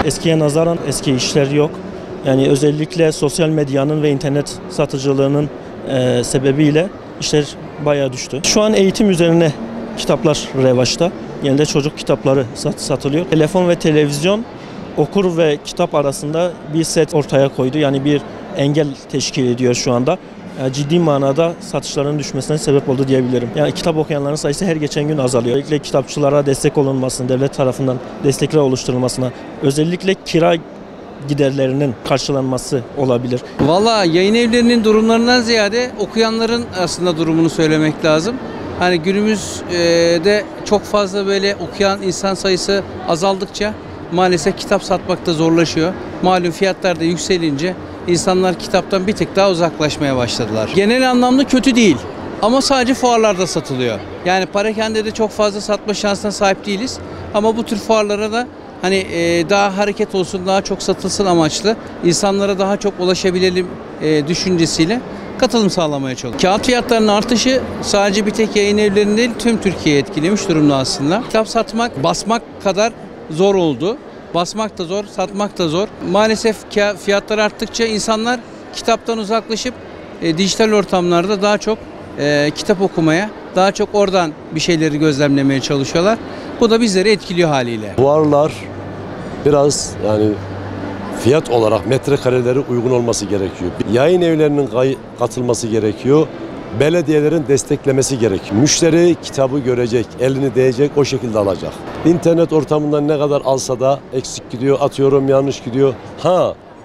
Eskiye nazaran eski işler yok. Yani özellikle sosyal medyanın ve internet satıcılığının sebebiyle işler bayağı düştü. Şu an eğitim üzerine kitaplar revaçta. Genelde çocuk kitapları satılıyor. Telefon ve televizyon okur ve kitap arasında bir set ortaya koydu. Yani bir engel teşkil ediyor şu anda. Ciddi manada satışların düşmesine sebep oldu diyebilirim. Yani kitap okuyanların sayısı her geçen gün azalıyor. Özellikle kitapçılara destek olunmasına, devlet tarafından destekler oluşturulmasına, özellikle kira giderlerinin karşılanması olabilir. Valla yayın evlerinin durumlarından ziyade okuyanların aslında durumunu söylemek lazım. Hani günümüzde çok fazla böyle okuyan insan sayısı azaldıkça maalesef kitap satmak da zorlaşıyor. Malum fiyatlar da yükselince İnsanlar kitaptan bir tık daha uzaklaşmaya başladılar. Genel anlamda kötü değil ama sadece fuarlarda satılıyor. Yani parakende de çok fazla satma şansına sahip değiliz. Ama bu tür fuarlara da hani daha hareket olsun, daha çok satılsın amaçlı insanlara daha çok ulaşabilelim düşüncesiyle katılım sağlamaya çalışıyoruz. Kağıt fiyatlarının artışı sadece bir tek yayın evlerinde değil tüm Türkiye'yi etkilemiş durumda aslında. Kitap satmak, basmak kadar zor oldu. Basmak da zor, satmak da zor. Maalesef fiyatlar arttıkça insanlar kitaptan uzaklaşıp dijital ortamlarda daha çok kitap okumaya, daha çok oradan bir şeyleri gözlemlemeye çalışıyorlar. Bu da bizleri etkiliyor haliyle. Fuarlar biraz yani fiyat olarak metrekareleri uygun olması gerekiyor. Yayın evlerinin katılması gerekiyor. Belediyelerin desteklemesi gerekiyor. Müşteri kitabı görecek, elini değecek, o şekilde alacak. İnternet ortamından ne kadar alsa da eksik gidiyor, atıyorum yanlış gidiyor.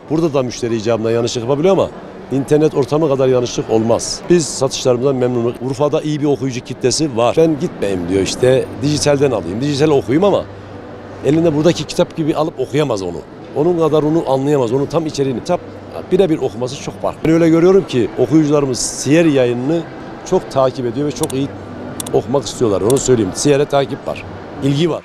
Burada da müşteri icabında yanlışlık yapabiliyor ama internet ortamı kadar yanlışlık olmaz. Biz satışlarımızdan memnunuz. Urfa'da iyi bir okuyucu kitlesi var. Ben gitmeyeyim diyor işte, dijitalden alayım, dijital okuyayım ama elinde buradaki kitap gibi alıp okuyamaz onu. Onun kadar onu anlayamaz, onun tam içeriğini. Kitap birebir okuması çok farklı. Ben öyle görüyorum ki okuyucularımız Siyer yayınını çok takip ediyor ve çok iyi okumak istiyorlar. Onu söyleyeyim. Siyer'e takip var, ilgi var.